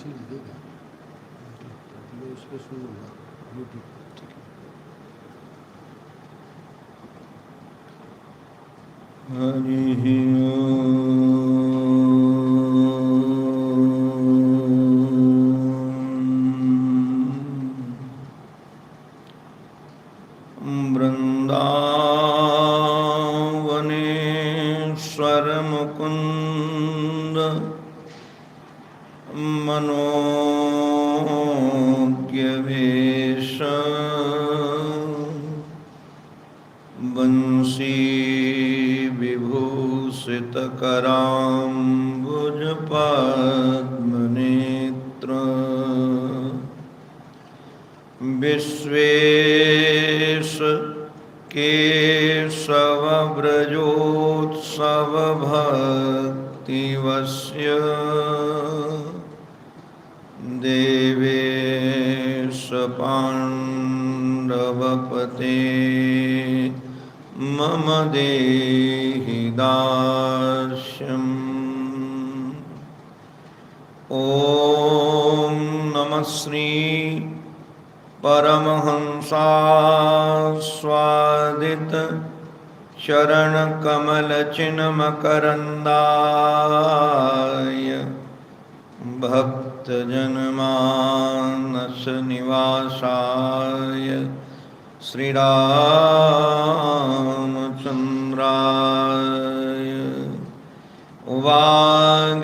इसलिए देगा मैं उस पर सुन लूँगा यूट्यूब। ठीक है। हरि वृंदावनेश्वर मुकुंद मनोज्ञवेश बंसी विभूषितकराम्बुज पद्मनेत्र विश्वेश केशव व्रजोत्सव भक्तिवस्य देवेश पाण्डवपते मम देहि दास्यम्। ॐ नमः श्री परमहंसास्वादित चरणकमलचिन्मकरन्दाय भक्तजनमानस निवासाय श्रीरामचन्द्राय वागीशायस्य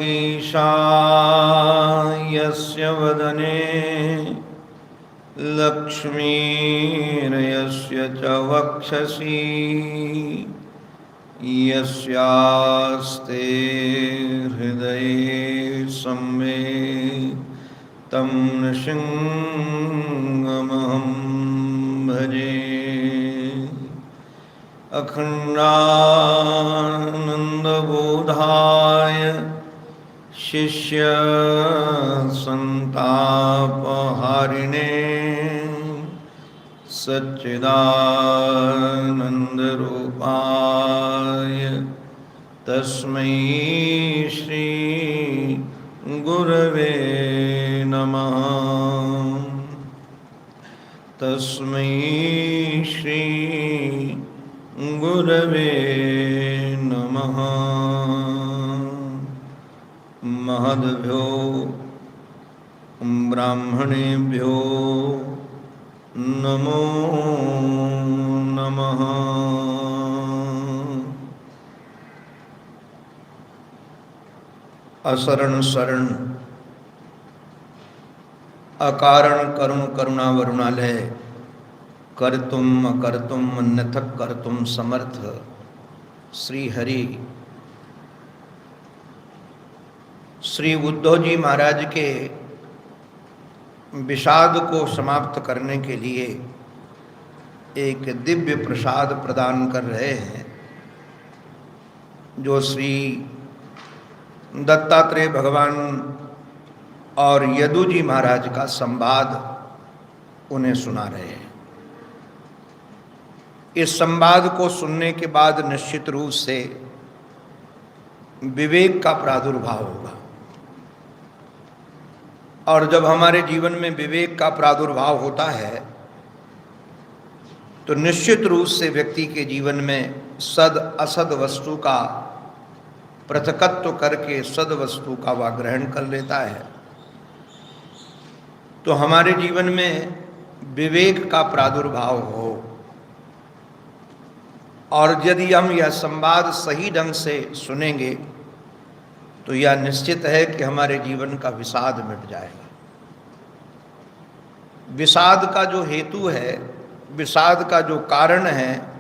वदने लक्ष्मीर्यस्य च वक्षसि यस्यास्ते हृदये संवित् तं नृसिंहमहं भजे। अखण्डानन्दबोधाय शिष्यसन्तापहारिणे सच्चिदानन्दरूपाय तस्मै श्री गुरवे नमः। तस्मै श्री गुरवे नमः। महद्भ्यो ब्राह्मणेभ्यो नमो नमः। असरण शरण अकारण करुण करुणा वरुणालय कर्तुम अकर्तुम अन्यथक कर्तुम समर्थ श्री हरि श्री उद्धव जी महाराज के विषाद को समाप्त करने के लिए एक दिव्य प्रसाद प्रदान कर रहे हैं, जो श्री दत्तात्रेय भगवान और यदु जी महाराज का संवाद उन्हें सुना रहे हैं। इस संवाद को सुनने के बाद निश्चित रूप से विवेक का प्रादुर्भाव होगा, और जब हमारे जीवन में विवेक का प्रादुर्भाव होता है तो निश्चित रूप से व्यक्ति के जीवन में सद असद वस्तु का पृथकत्व करके सद वस्तु का वह ग्रहण कर लेता है। तो हमारे जीवन में विवेक का प्रादुर्भाव हो, और यदि हम यह संवाद सही ढंग से सुनेंगे तो यह निश्चित है कि हमारे जीवन का विषाद मिट जाएगा। विषाद का जो हेतु है, विषाद का जो कारण है,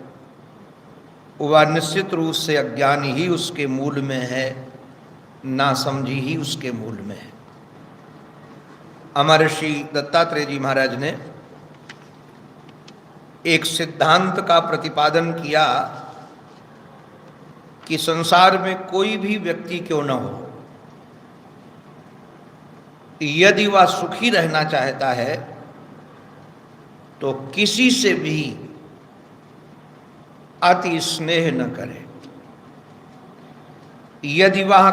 वह निश्चित रूप से अज्ञान ही उसके मूल में है, नासमझी ही उसके मूल में है। हमारे श्री दत्तात्रेय जी महाराज ने एक सिद्धांत का प्रतिपादन किया कि संसार में कोई भी व्यक्ति क्यों न हो, यदि वह सुखी रहना चाहता है तो किसी से भी अति स्नेह न करे। यदि वह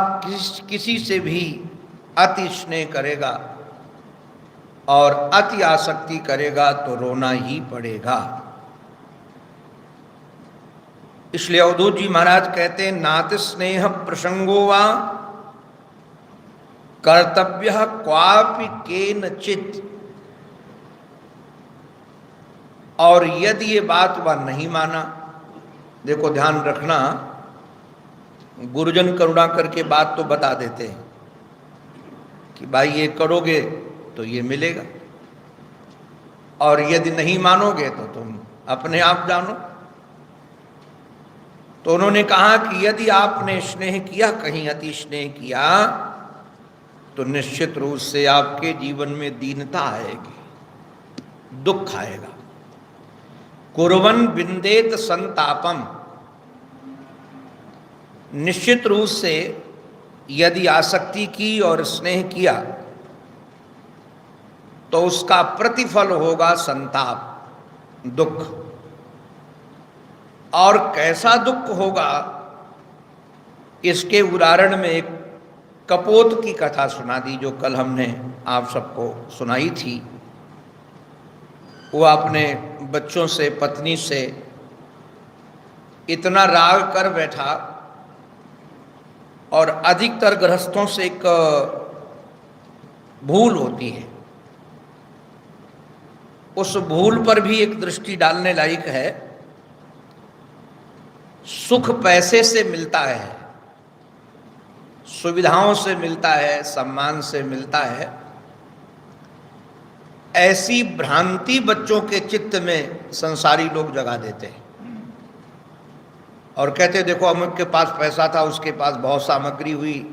किसी से भी अति स्नेह करेगा और अति आसक्ति करेगा तो रोना ही पड़ेगा। इसलिए अवधूत जी महाराज कहते हैं, नाति स्नेह प्रसंगो वा कर्तव्य क्वापि केनचित्। और यदि ये बात वह नहीं माना, देखो ध्यान रखना, गुरुजन करुणा करके बात तो बता देते हैं कि भाई ये करोगे तो ये मिलेगा, और यदि नहीं मानोगे तो तुम अपने आप जानो। तो उन्होंने कहा कि यदि आपने स्नेह किया, कहीं अति स्नेह किया, तो निश्चित रूप से आपके जीवन में दीनता आएगी, दुख आएगा। कुर्वन् विन्देत संतापम, निश्चित रूप से यदि आसक्ति की और स्नेह किया तो उसका प्रतिफल होगा संताप, दुख। और कैसा दुख होगा, इसके उदाहरण में एक कपोत की कथा सुना दी, जो कल हमने आप सबको सुनाई थी। वो अपने बच्चों से, पत्नी से इतना राग कर बैठा, और अधिकतर गृहस्थों से एक भूल होती है, उस भूल पर भी एक दृष्टि डालने लायक है। सुख पैसे से मिलता है, सुविधाओं से मिलता है, सम्मान से मिलता है, ऐसी भ्रांति बच्चों के चित्त में संसारी लोग जगा देते हैं और कहते देखो अमुक के पास पैसा था, उसके पास बहुत सामग्री हुई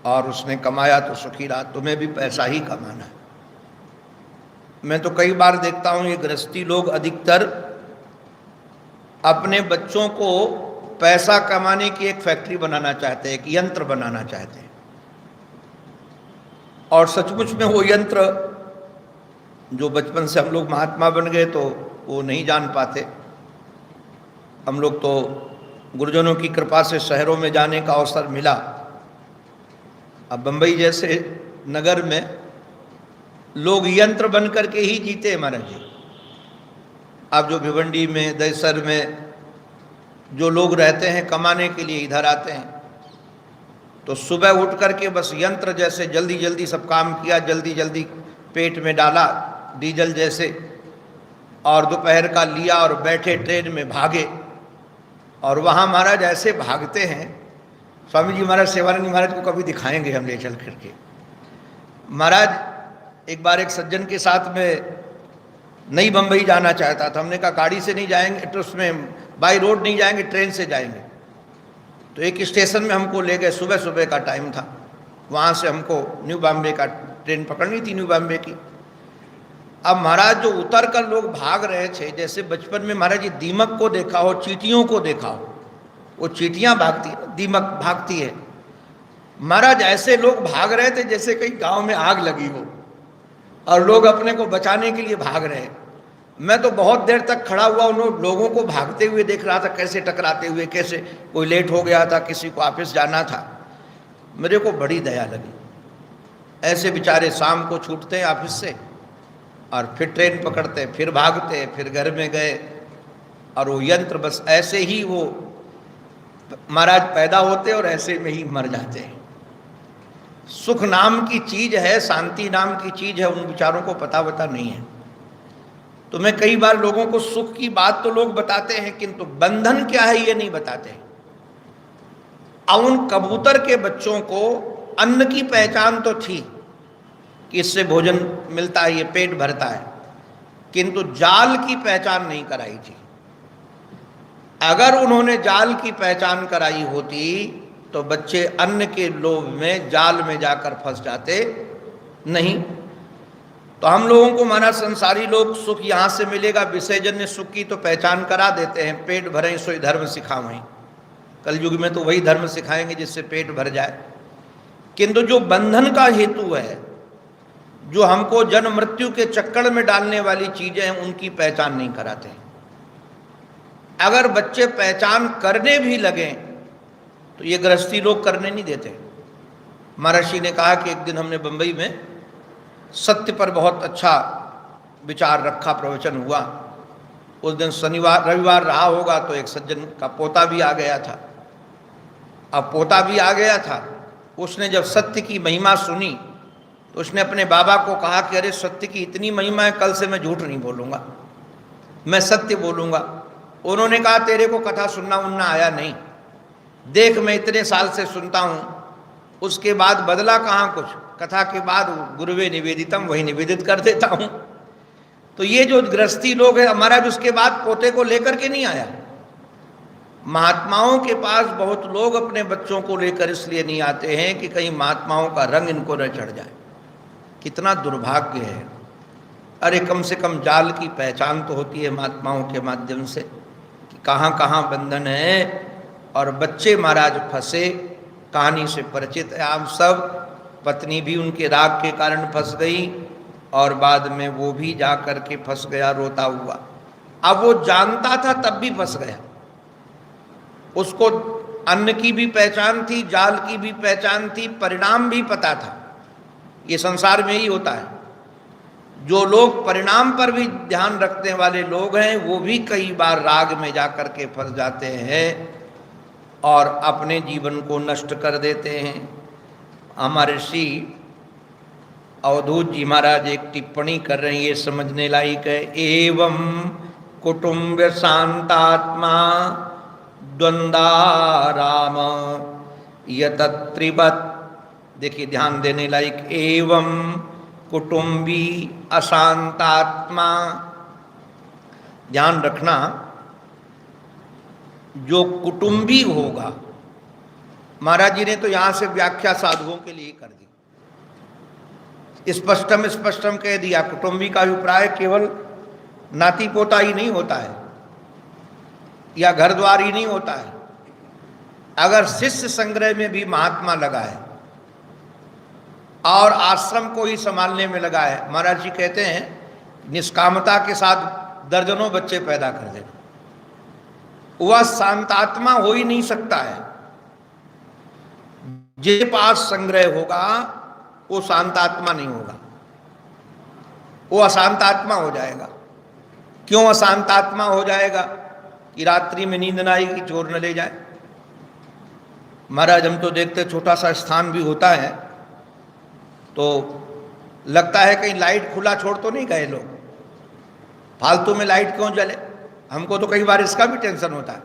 और उसने कमाया तो सुखी रहा, तुम्हें भी पैसा ही कमाना है। मैं तो कई बार देखता हूँ ये गृहस्थी लोग अधिकतर अपने बच्चों को पैसा कमाने की एक फैक्ट्री बनाना चाहते हैं, एक यंत्र बनाना चाहते हैं, और सचमुच में वो यंत्र जो बचपन से हम लोग महात्मा बन गए तो वो नहीं जान पाते। हम लोग तो गुरुजनों की कृपा से शहरों में जाने का अवसर मिला। अब बंबई जैसे नगर में लोग यंत्र बन करके ही जीते हैं महाराज जी। अब जो भिवंडी में, दहिसर में जो लोग रहते हैं कमाने के लिए इधर आते हैं, तो सुबह उठ करके बस यंत्र जैसे जल्दी जल्दी सब काम किया, जल्दी जल्दी पेट में डाला डीजल जैसे, और दोपहर का लिया और बैठे ट्रेन में भागे। और वहाँ महाराज ऐसे भागते हैं, स्वामी जी महाराज सेवानंद महाराज को कभी दिखाएंगे हम ले चल करके। महाराज एक बार एक सज्जन के साथ में नई बम्बई जाना चाहता था, हमने कहा गाड़ी से नहीं जाएंगे, तो उसमें बाई रोड नहीं जाएंगे, ट्रेन से जाएंगे। तो एक स्टेशन में हमको ले गए, सुबह सुबह का टाइम था, वहाँ से हमको न्यू बॉम्बे का ट्रेन पकड़नी थी, न्यू बॉम्बे की। अब महाराज जो उतर कर लोग भाग रहे थे, जैसे बचपन में महाराज जी दीमक को देखा हो, चींटियों को देखा हो, वो चींटियाँ भागती है, दीमक भागती है। महाराज ऐसे लोग भाग रहे थे जैसे कहीं गांव में आग लगी हो और लोग अपने को बचाने के लिए भाग रहे हैं। मैं तो बहुत देर तक खड़ा हुआ उन लोगों को भागते हुए देख रहा था, कैसे टकराते हुए, कैसे कोई लेट हो गया था, किसी को ऑफिस जाना था। मेरे को बड़ी दया लगी, ऐसे बेचारे शाम को छूटते हैं ऑफिस से और फिर ट्रेन पकड़ते, फिर भागते, फिर घर में गए, और वो यंत्र बस ऐसे ही वो महाराज पैदा होते और ऐसे में ही मर जाते हैं। सुख नाम की चीज है, शांति नाम की चीज है, उन विचारों को पता नहीं है। तो मैं कई बार लोगों को सुख की बात तो लोग बताते हैं, किंतु बंधन क्या है ये नहीं बताते। अब उन कबूतर के बच्चों को अन्न की पहचान तो थी कि इससे भोजन मिलता है, ये पेट भरता है, किंतु जाल की पहचान नहीं कराई थी। अगर उन्होंने जाल की पहचान कराई होती तो बच्चे अन्न के लोभ में जाल में जाकर फंस जाते नहीं। तो हम लोगों को माना संसारी लोग सुख यहाँ से मिलेगा, विषयजन्य सुख की तो पहचान करा देते हैं, पेट भरें सोई धर्म सिखावें। कल युग में तो वही धर्म सिखाएंगे जिससे पेट भर जाए, किंतु जो बंधन का हेतु है, जो हमको जन्म मृत्यु के चक्कर में डालने वाली चीजें हैं, उनकी पहचान नहीं कराते। अगर बच्चे पहचान करने भी लगें तो ये गृहस्थी लोग करने नहीं देते। महर्षि ने कहा कि एक दिन हमने बंबई में सत्य पर बहुत अच्छा विचार रखा, प्रवचन हुआ। उस दिन शनिवार रविवार रहा होगा तो एक सज्जन का पोता भी आ गया था। अब पोता भी आ गया था, उसने जब सत्य की महिमा सुनी तो उसने अपने बाबा को कहा कि अरे सत्य की इतनी महिमा है, कल से मैं झूठ नहीं बोलूँगा, मैं सत्य बोलूँगा। उन्होंने कहा तेरे को कथा सुनना उनना आया नहीं, देख मैं इतने साल से सुनता हूँ, उसके बाद बदला कहाँ कुछ, कथा के बाद गुरुवे निवेदितम वही निवेदित कर देता हूँ। तो ये जो गृहस्थी लोग हैं, हमारा भी उसके बाद पोते को लेकर के नहीं आया। महात्माओं के पास बहुत लोग अपने बच्चों को लेकर इसलिए नहीं आते हैं कि कहीं महात्माओं का रंग इनको न चढ़ जाए। कितना दुर्भाग्य है। अरे कम से कम जाल की पहचान तो होती है महात्माओं के माध्यम से कि कहाँ कहाँ बंधन है, और बच्चे महाराज फंसे। कहानी से परिचित है आप सब। पत्नी भी उनके राग के कारण फंस गई और बाद में वो भी जा कर के फंस गया रोता हुआ। अब वो जानता था तब भी फंस गया। उसको अन्न की भी पहचान थी, जाल की भी पहचान थी, परिणाम भी पता था। ये संसार में ही होता है। जो लोग परिणाम पर भी ध्यान रखने वाले लोग हैं वो भी कई बार राग में जाकर के फंस जाते हैं और अपने जीवन को नष्ट कर देते हैं। हमारे ऋषि अवधूत जी महाराज एक टिप्पणी कर रहे हैं, ये समझने लायक है। एवं कुटुंब शांतात्मा द्वंद्वाराम यतत्रिवत्, देखिए ध्यान देने लायक। एवं कुटुंबी अशांतात्मा, ध्यान रखना, जो कुटुंबी होगा, महाराज जी ने तो यहां से व्याख्या साधुओं के लिए कर दी, स्पष्टम स्पष्टम कह दिया। कुटुंबी का अभिप्राय केवल नाती पोता ही नहीं होता है या घर द्वार ही नहीं होता है। अगर शिष्य संग्रह में भी महात्मा लगा है और आश्रम को ही संभालने में लगा है, महाराज जी कहते हैं निष्कामता के साथ दर्जनों बच्चे पैदा कर देना, वह शांतात्मा हो ही नहीं सकता है। जिसके पास संग्रह होगा वो शांतात्मा नहीं होगा, वो अशांतात्मा हो जाएगा। क्यों अशांतात्मा हो जाएगा? कि रात्रि में नींद ना आएगी, चोर न ले जाए। महाराज हम तो देखते छोटा सा स्थान भी होता है तो लगता है कहीं लाइट खुला छोड़ तो नहीं गए लोग, फालतू में लाइट क्यों जले। हमको तो कई बार इसका भी टेंशन होता है।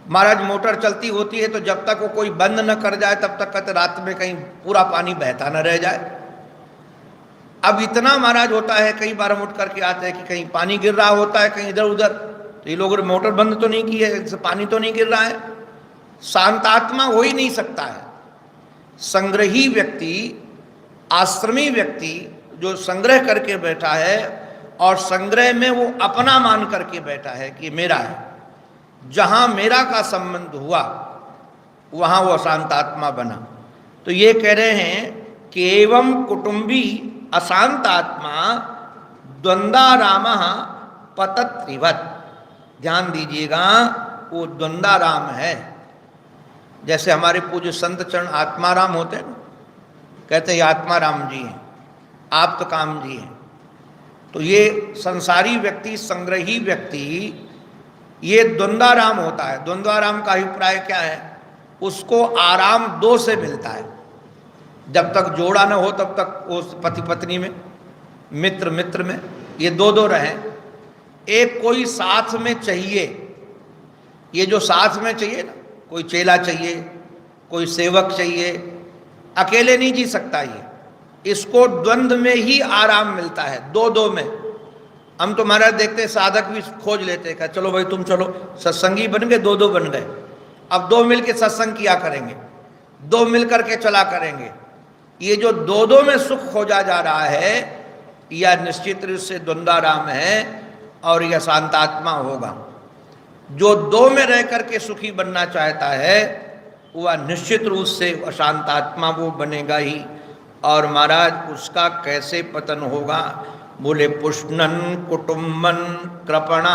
महाराज मोटर चलती होती है तो जब तक वो कोई बंद न कर जाए तब तक कहते रात में कहीं पूरा पानी बहता न रह जाए। अब इतना महाराज होता है, कई बार हम उठ करके आते हैं कि कहीं पानी गिर रहा होता है कहीं इधर उधर, तो ये लोग मोटर बंद तो नहीं की है, इससे पानी तो नहीं गिर रहा है। शांतात्मा हो ही नहीं सकता है। संग्रही व्यक्ति, आश्रमी व्यक्ति जो संग्रह करके बैठा है और संग्रह में वो अपना मान करके बैठा है कि मेरा है, जहां मेरा का संबंध हुआ वहां वो अशांतात्मा बना। तो ये कह रहे हैं कि एवं कुटुंबी अशांतात्मा द्वंद्वाराम पतत्रिवत्। ध्यान दीजिएगा, वो द्वंद्वाराम है। जैसे हमारे पूज्य संत चरण आत्माराम होते हैं ना, कहते हैं आत्माराम जी हैं, आप तो काम जी हैं। तो ये संसारी व्यक्ति, संग्रही व्यक्ति, ये द्वंद्वाराम होता है। द्वंद्वाराम का अभिप्राय क्या है? उसको आराम दो से मिलता है। जब तक जोड़ा न हो तब तक वो पति पत्नी में, मित्र मित्र में, ये दो दो रहें। एक कोई साथ में चाहिए। ये जो साथ में चाहिए ना, कोई चेला चाहिए, कोई सेवक चाहिए, अकेले नहीं जी सकता ये। इसको द्वंद्व में ही आराम मिलता है, दो दो में। हम तो महाराज देखते हैं साधक भी खोज लेते हैं, चलो भाई तुम चलो, सत्संगी बन गए, दो दो बन गए, अब दो मिल के सत्संग किया करेंगे, दो मिल करके चला करेंगे। ये जो दो दो में सुख खोजा जा रहा है, यह निश्चित रूप से द्वंद्वाराम है और यह शांतात्मा होगा। जो दो में रह करके सुखी बनना चाहता है वह निश्चित रूप से अशांतात्मा वो बनेगा ही। और महाराज उसका कैसे पतन होगा? बोले पुष्णन कुटुंबन कृपण।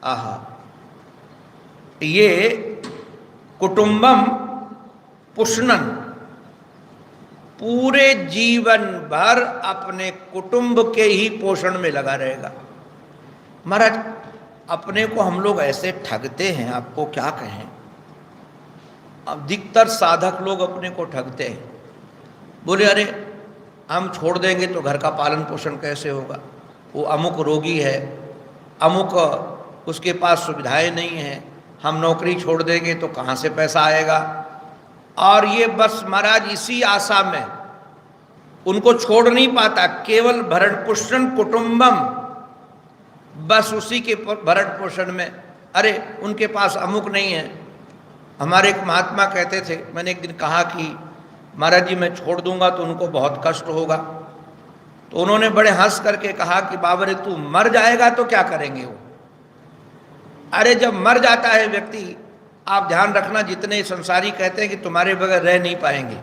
आहा, ये कुटुंबम पुष्णन, पूरे जीवन भर अपने कुटुंब के ही पोषण में लगा रहेगा। महाराज, अपने को हम लोग ऐसे ठगते हैं, आपको क्या कहें। अधिकतर साधक लोग अपने को ठगते हैं। बोले अरे हम छोड़ देंगे तो घर का पालन पोषण कैसे होगा, वो अमुक रोगी है, अमुक उसके पास सुविधाएं नहीं हैं, हम नौकरी छोड़ देंगे तो कहाँ से पैसा आएगा। और ये बस महाराज इसी आशा में उनको छोड़ नहीं पाता, केवल भरण पोषण कुटुंबम, बस उसी के भरण पोषण में। अरे उनके पास अमुक नहीं है। हमारे एक महात्मा कहते थे, मैंने एक दिन कहा कि महाराज जी मैं छोड़ दूंगा तो उनको बहुत कष्ट होगा। तो उन्होंने बड़े हंस करके कहा कि बाबा रे तू मर जाएगा तो क्या करेंगे वो। अरे जब मर जाता है व्यक्ति, आप ध्यान रखना, जितने संसारी कहते हैं कि तुम्हारे बगैर रह नहीं पाएंगे,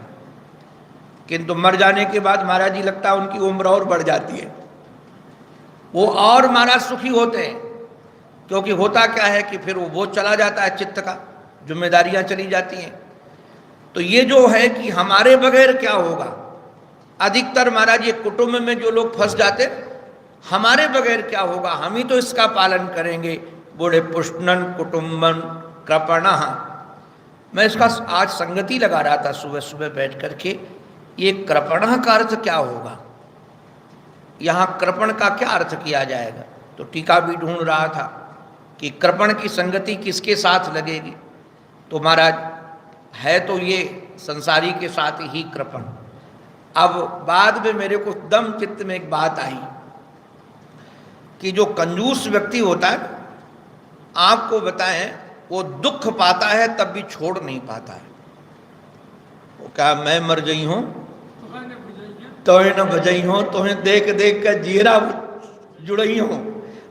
किंतु मर जाने के बाद महाराज जी लगता है उनकी उम्र और बढ़ जाती है, वो और महाराज सुखी होते हैं। क्योंकि होता क्या है कि फिर वो बोझ चला जाता है, चित्त का जिम्मेदारियां चली जाती हैं। तो ये जो है कि हमारे बगैर क्या होगा, अधिकतर महाराज ये कुटुंब में जो लोग फंस जाते, हमारे बगैर क्या होगा, हम ही तो इसका पालन करेंगे। बूढ़े पुष्णन कुटुंबन कृपणः। मैं इसका आज संगति लगा रहा था सुबह सुबह बैठ करके, ये कृपणः का अर्थ क्या होगा, यहाँ कृपण का क्या अर्थ किया जाएगा। तो टीका भी ढूंढ रहा था कि कृपण की संगति किसके साथ लगेगी। तो महाराज है तो ये संसारी के साथ ही कृपण। अब बाद में मेरे को दम चित्त में एक बात आई कि जो कंजूस व्यक्ति होता है, आपको बताएं, वो दुख पाता है तब भी छोड़ नहीं पाता है। वो क्या मैं मर गई हूं तो न बजई हो, तुम्हें देख देख कर जीरा जुड़ई हो,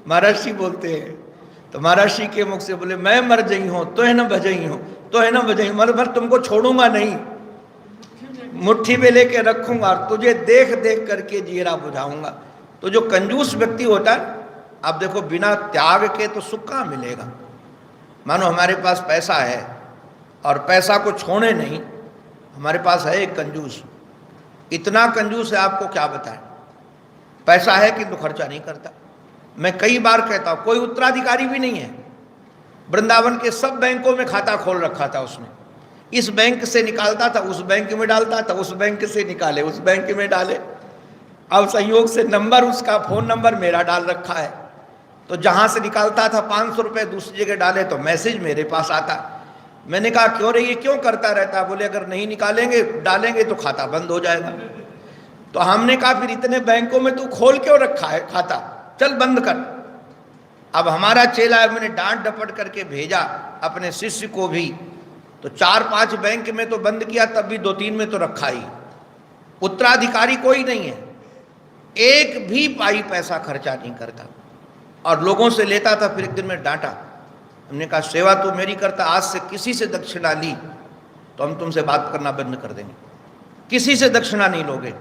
महर्षि बोलते हैं। तो महर्षि के मुख से बोले मैं मर गई हूं तो न बजई हो, तो है ना बजई, मर भर तुमको छोड़ूंगा नहीं, मुट्ठी में लेके रखूंगा और तुझे देख देख करके जीरा बुझाऊंगा। तो जो कंजूस व्यक्ति होता है, आप देखो बिना त्याग के तो सुख कहाँ मिलेगा। मानो हमारे पास पैसा है और पैसा को छोड़े नहीं, हमारे पास है एक कंजूस, इतना कंजूस है आपको क्या बताएं। पैसा है किंतु खर्चा नहीं करता। मैं कई बार कहता हूं, कोई उत्तराधिकारी भी नहीं है। वृंदावन के सब बैंकों में खाता खोल रखा था उसने, इस बैंक से निकालता था उस बैंक में डालता था, उस बैंक से निकाले उस बैंक में डाले। अब संयोग से नंबर उसका, फोन नंबर मेरा डाल रखा है, तो जहां से निकालता था 500 रुपये दूसरी जगह डाले तो मैसेज मेरे पास आता। मैंने कहा क्यों रे ये क्यों करता रहता। बोले अगर नहीं निकालेंगे डालेंगे तो खाता बंद हो जाएगा। तो हमने कहा फिर इतने बैंकों में तू खोल क्यों रखा है खाता, चल बंद कर। अब हमारा चेला है, मैंने डांट डपट करके भेजा अपने शिष्य को भी, तो 4-5 बैंक में तो बंद किया, तब भी 2-3 में तो रखा ही। उत्तराधिकारी कोई नहीं है, एक भी पाई पैसा खर्चा नहीं करता और लोगों से लेता था। फिर एक दिन में डांटा, हमने कहा सेवा तो मेरी करता, आज से किसी से दक्षिणा ली तो हम तुमसे बात करना बंद कर देंगे, किसी से दक्षिणा नहीं लोगे,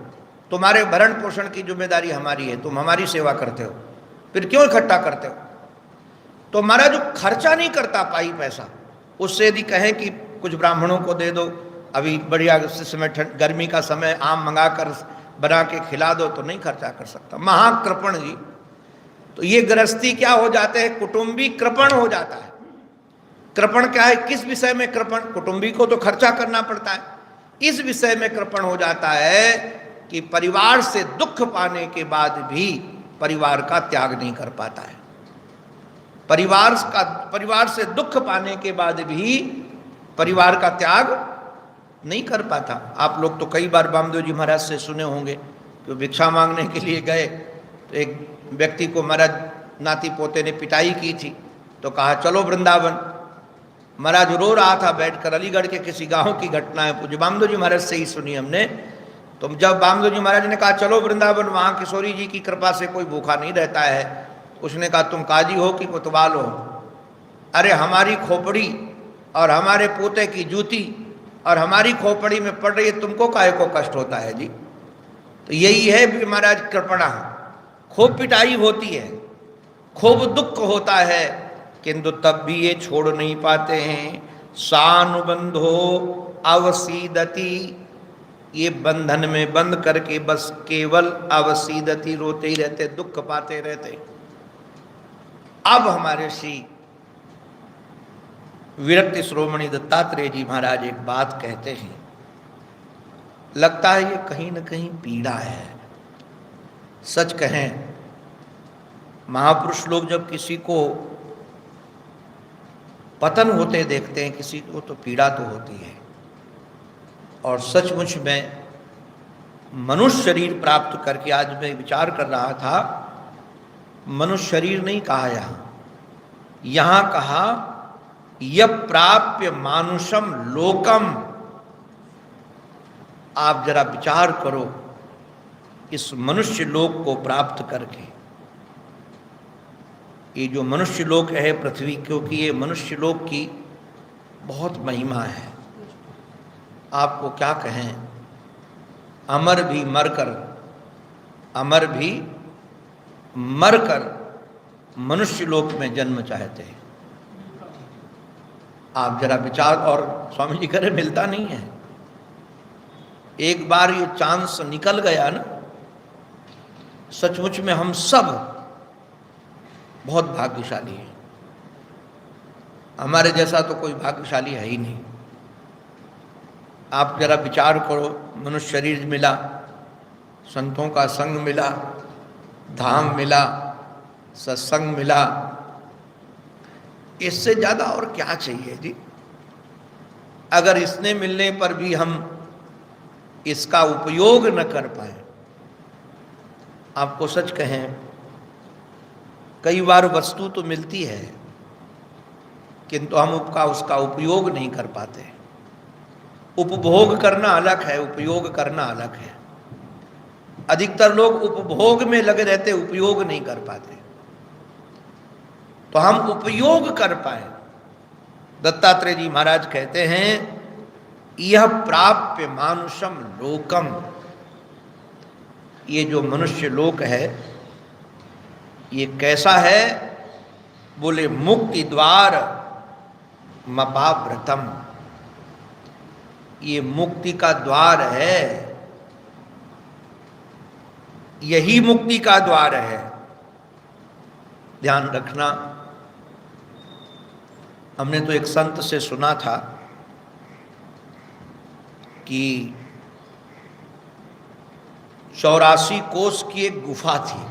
तुम्हारे भरण पोषण की जिम्मेदारी हमारी है, तुम हमारी सेवा करते हो, फिर क्यों इकट्ठा करते हो। तो हमारा जो खर्चा नहीं करता पाई पैसा, उससे यदि कहें कि कुछ ब्राह्मणों को दे दो, अभी बढ़िया समय गर्मी का समय, आम मंगा कर बना के खिला दो, तो नहीं खर्चा कर सकता। महाकृपण जी। तो ये गृहस्थी क्या हो जाते हैं, कुटुंबी कृपण हो जाता है। कृपण क्या है, किस विषय में कृपण, कुटुंबी को तो खर्चा करना पड़ता है, इस विषय में कृपण हो जाता है कि परिवार से दुख पाने के बाद भी परिवार का त्याग नहीं कर पाता है। परिवार से दुख पाने के बाद भी परिवार का त्याग नहीं कर पाता। आप लोग तो कई बार वामदेव जी महाराज से सुने होंगे कि भिक्षा मांगने के लिए गए तो एक व्यक्ति को महाराज नाती पोते ने पिटाई की थी, तो कहा चलो वृंदावन। महाराज रो रहा था बैठकर, अलीगढ़ के किसी गांव की घटना है, पूज्य वामदेव जी महाराज से ही सुनी हमने। तो जब वामदेव जी महाराज ने कहा चलो वृंदावन, वहाँ किशोरी जी की कृपा से कोई भूखा नहीं रहता है, उसने कहा तुम काजी हो कि कोतवाल हो, अरे हमारी खोपड़ी और हमारे पोते की जूती और हमारी खोपड़ी में पड़ रही है, तुमको काहे को कष्ट होता है जी। तो यही है महाराज कृपणा, खूब पिटाई होती है, खूब दुख होता है, किंतु तब भी ये छोड़ नहीं पाते हैं। सानुबंधो अवसीदति, ये बंधन में बंद करके बस केवल अवसीदति रोते ही रहते, दुख पाते रहते। अब हमारे श्री विरक्ति श्रोमणी दत्तात्रेय जी महाराज एक बात कहते हैं, लगता है ये कहीं न कहीं पीड़ा है। सच कहें, महापुरुष लोग जब किसी को पतन होते देखते हैं, किसी को, तो पीड़ा तो होती है। और सचमुच में मनुष्य शरीर प्राप्त करके, आज मैं विचार कर रहा था, मनुष्य शरीर नहीं कहा यहाँ कहा यह प्राप्य मानुषम लोकम। आप जरा विचार करो, इस मनुष्य लोक को प्राप्त करके, ये जो मनुष्य लोक है पृथ्वी, क्योंकि ये मनुष्य लोक की बहुत महिमा है। आपको क्या कहें, अमर भी मरकर मनुष्य लोक में जन्म चाहते हैं। आप जरा विचार, और स्वामी जी कह रहे मिलता नहीं है। एक बार ये चांस निकल गया ना, सचमुच में हम सब बहुत भाग्यशाली हैं। हमारे जैसा तो कोई भाग्यशाली है ही नहीं। आप जरा विचार करो, मनुष्य शरीर मिला, संतों का संग मिला, धाम मिला, सत्संग मिला, इससे ज़्यादा और क्या चाहिए जी। अगर इसने मिलने पर भी हम इसका उपयोग न कर पाए, आपको सच कहें, कई बार वस्तु तो मिलती है किंतु हम उसका उपयोग नहीं कर पाते। उपभोग करना अलग है, उपयोग करना अलग है। अधिकतर लोग उपभोग में लगे रहते, उपयोग नहीं कर पाते। तो हम उपयोग कर पाए। दत्तात्रेय जी महाराज कहते हैं, यह प्राप्य मानुषम लोकम, ये जो मनुष्य लोक है ये कैसा है? बोले मुक्ति द्वार मपाव्रतम, ये मुक्ति का द्वार है, यही मुक्ति का द्वार है। ध्यान रखना, हमने तो एक संत से सुना था कि 84 कोस की एक गुफा थी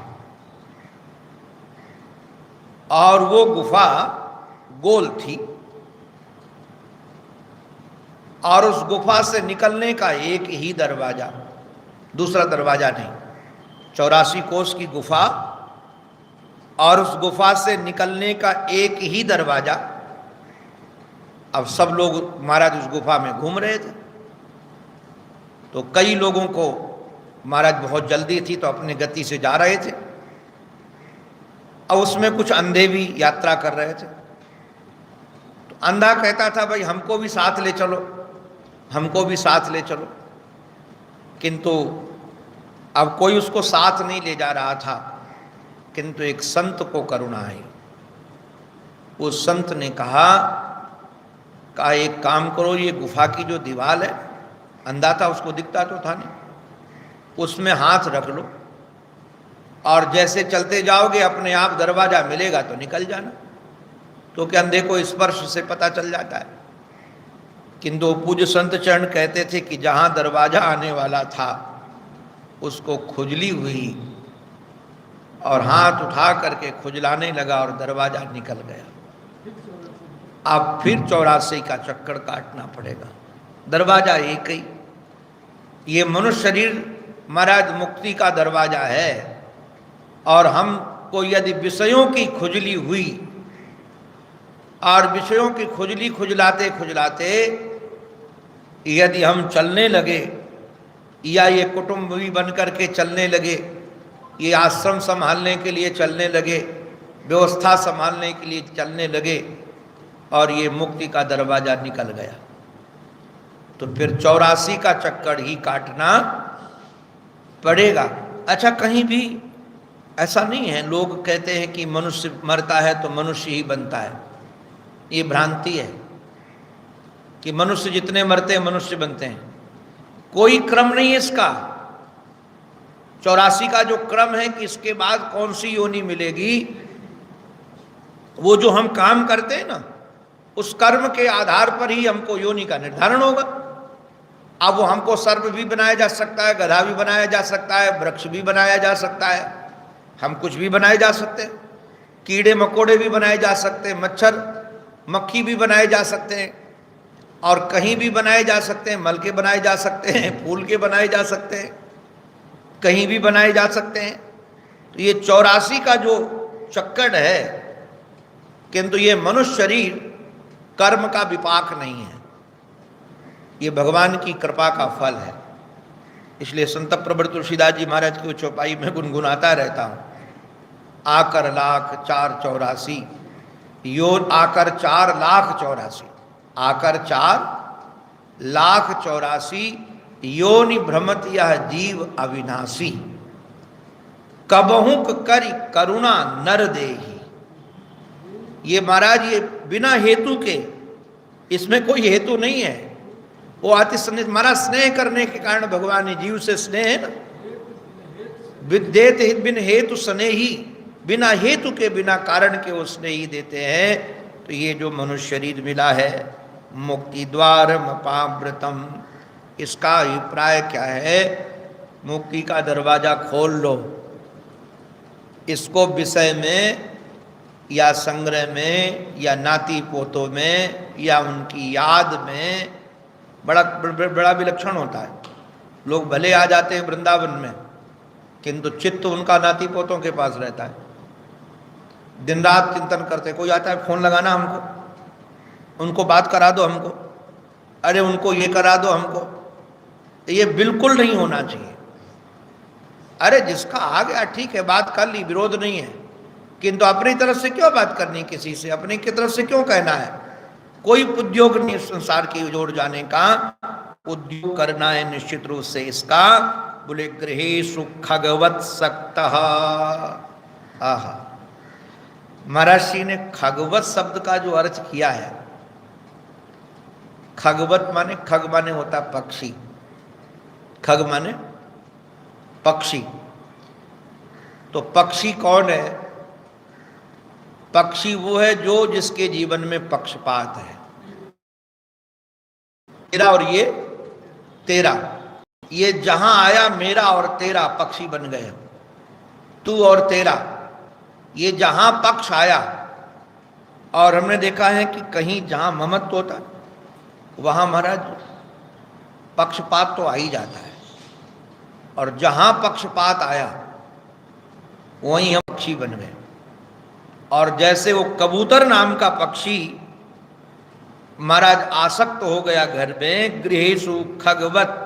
और वो गुफा गोल थी और उस गुफा से निकलने का एक ही दरवाजा, दूसरा दरवाजा नहीं। 84 कोस की गुफा और उस गुफा से निकलने का एक ही दरवाजा। अब सब लोग महाराज उस गुफा में घूम रहे थे, तो कई लोगों को महाराज बहुत जल्दी थी तो अपने गति से जा रहे थे, और उसमें कुछ अंधे भी यात्रा कर रहे थे। तो अंधा कहता था, भाई हमको भी साथ ले चलो, हमको भी साथ ले चलो, किंतु अब कोई उसको साथ नहीं ले जा रहा था। किंतु एक संत को करुणा आई। उस संत ने कहा एक काम करो, ये गुफा की जो दीवार है, अंधा था उसको दिखता तो था नहीं, उसमें हाथ रख लो और जैसे चलते जाओगे अपने आप दरवाजा मिलेगा तो निकल जाना। तो क्या अंधे को स्पर्श से पता चल जाता है। किंतु पूज्य संत चरण कहते थे कि जहाँ दरवाजा आने वाला था उसको खुजली हुई और हाथ उठा करके खुजलाने लगा और दरवाजा निकल गया। अब फिर 84 का चक्कर काटना पड़ेगा, दरवाजा एक ही। ये मनुष्य शरीर महाराज मुक्ति का दरवाजा है, और हमको यदि विषयों की खुजली हुई और विषयों की खुजली खुजलाते खुजलाते यदि हम चलने लगे, या ये कुटुंब भी बन करके चलने लगे, ये आश्रम संभालने के लिए चलने लगे, व्यवस्था संभालने के लिए चलने लगे, और ये मुक्ति का दरवाजा निकल गया, तो फिर 84 का चक्कर ही काटना पड़ेगा। अच्छा, कहीं भी ऐसा नहीं है, लोग कहते हैं कि मनुष्य मरता है तो मनुष्य ही बनता है। ये भ्रांति है कि मनुष्य जितने मरते हैं मनुष्य बनते हैं। कोई क्रम नहीं है इसका। 84 का जो क्रम है कि इसके बाद कौन सी योनि मिलेगी, वो जो हम काम करते हैं ना, उस कर्म के आधार पर ही हमको योनि का निर्धारण होगा। अब वो हमको सर्प भी बनाया जा सकता है, गधा भी बनाया जा सकता है, वृक्ष भी बनाया जा सकता है, हम कुछ भी बनाए जा सकते हैं, कीड़े मकोड़े भी बनाए जा सकते हैं, मच्छर मक्खी भी बनाए जा सकते हैं, और कहीं भी बनाए जा सकते हैं, मल के बनाए जा सकते हैं, फूल के बनाए जा सकते हैं, कहीं भी बनाए जा सकते हैं। तो ये 84 का जो चक्कर है, किंतु ये मनुष्य शरीर कर्म का विपाक नहीं है, ये भगवान की कृपा का फल है। इसलिए संत प्रवर तुलसीदास जी महाराज की चौपाई में गुनगुनाता रहता हूँ, आकर लाख 484 यो, आकर 4,84,000, आकर 4,84,000 योनि भ्रमत यह जीव अविनाशी, कबहुक करि करुणा नर देही। ये महाराज ये बिना हेतु के, इसमें कोई हेतु नहीं है, वो अति स्नेह, हमारा स्नेह करने के कारण भगवान ने जीव से स्नेह है ना, विद्येत बिन हेतु स्नेही, बिना हेतु के बिना कारण के वो स्नेही देते हैं। तो ये जो मनुष्य शरीर मिला है, मुक्ति द्वार मपाव्रतम, इसका अभिप्राय क्या है, मुक्ति का दरवाजा खोल लो, इसको विषय में या संग्रह में या नाती पोतों में या उनकी याद में बड़ा विलक्षण होता है। लोग भले आ जाते हैं वृंदावन में, किंतु चित्त उनका नाती पोतों के पास रहता है, दिन रात चिंतन करते। कोई आता है, फोन लगाना हमको, उनको बात करा दो हमको, अरे उनको ये करा दो हमको, ये बिल्कुल नहीं होना चाहिए। अरे जिसका आ गया ठीक है, बात कर ली, विरोध नहीं है, किंतु अपनी तरफ से क्यों बात करनी किसी से, अपनी की तरफ से क्यों कहना है। कोई उद्योग नहीं संसार की जोड़ जाने का, उद्योग करना है निश्चित रूप से इसका। बोले गृहेषु खगवत सक्त, आहा, महर्षि ने खगवत शब्द का जो अर्थ किया है, खगवत माने, खग माने होता पक्षी, खग माने पक्षी। तो पक्षी कौन है, पक्षी वो है जो जिसके जीवन में पक्षपात है। मेरा और ये तेरा, ये जहां आया मेरा और तेरा पक्षी बन गए, तू और तेरा, ये जहां पक्ष आया। और हमने देखा है कि कहीं जहां ममत्व होता वहां महाराज पक्षपात तो आ ही जाता है, और जहां पक्षपात आया वहीं हम पक्षी बन गए। और जैसे वो कबूतर नाम का पक्षी महाराज आसक्त हो गया घर में, गृहेषु खगवत।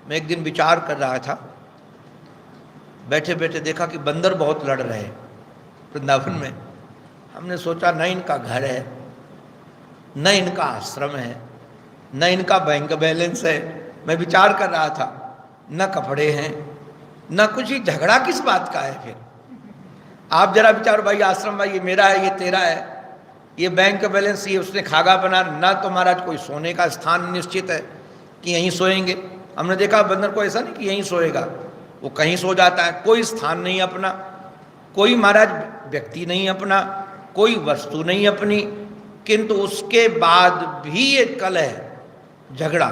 मैं एक दिन विचार कर रहा था, बैठे बैठे देखा कि बंदर बहुत लड़ रहे हैं वृंदावन में। हमने सोचा न इनका घर है, न इनका आश्रम है, न इनका बैंक बैलेंस है। मैं विचार कर रहा था, न कपड़े हैं न कुछ ही, झगड़ा किस बात का है फिर। आप जरा विचारो, भाई आश्रम भाई ये मेरा है, ये तेरा है, ये बैंक बैलेंस ये उसने खागा बना, ना तो महाराज कोई सोने का स्थान निश्चित है कि यहीं सोएंगे। हमने देखा बंदर को ऐसा नहीं कि यहीं सोएगा, वो कहीं सो जाता है। कोई स्थान नहीं अपना, कोई महाराज व्यक्ति नहीं अपना, कोई वस्तु नहीं अपनी, किंतु उसके बाद भी ये कल है झगड़ा।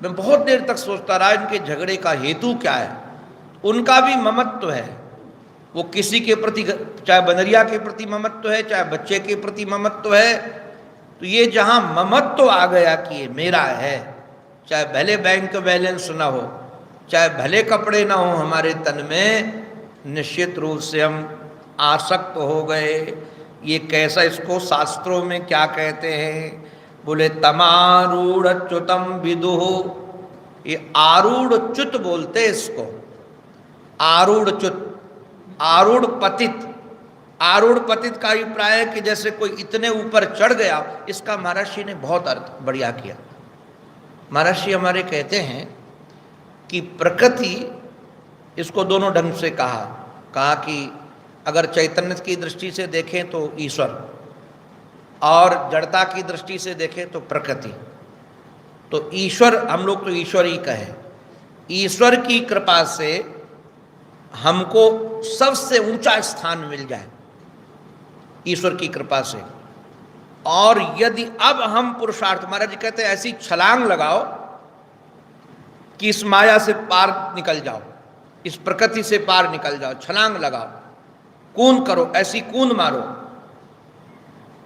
मैं बहुत देर तक सोचता रहा इनके झगड़े का हेतु क्या है। उनका भी ममत्व है, वो किसी के प्रति, चाहे बनरिया के प्रति ममत्व है, चाहे बच्चे के प्रति ममत्व है। तो ये जहाँ ममत्व आ गया कि ये मेरा है, चाहे भले बैंक बैलेंस ना हो, चाहे भले कपड़े ना हो हमारे तन में, निश्चित रूप से हम आसक्त हो गए। ये कैसा, इसको शास्त्रों में क्या कहते हैं, बोले तमारूढ़ च्युतम विदुः। ये आरूढ़ च्युत बोलते इसको, आरूढ़ च्युत, आरूढ़ पतित। आरूढ़ पतित का अभिप्राय है कि जैसे कोई इतने ऊपर चढ़ गया। इसका महर्षि ने बहुत अर्थ बढ़िया किया। महर्षि हमारे कहते हैं कि प्रकृति, इसको दोनों ढंग से कहा कि अगर चैतन्य की दृष्टि से देखें तो ईश्वर, और जड़ता की दृष्टि से देखें तो प्रकृति। तो ईश्वर, हम लोग तो ईश्वर ही कहें, ईश्वर की कृपा से हमको सबसे ऊंचा स्थान मिल जाए, ईश्वर की कृपा से। और यदि अब हम पुरुषार्थ, महाराज जी कहते हैं ऐसी छलांग लगाओ कि इस माया से पार निकल जाओ, इस प्रकृति से पार निकल जाओ, छलांग लगाओ, कूद करो, ऐसी कूद मारो।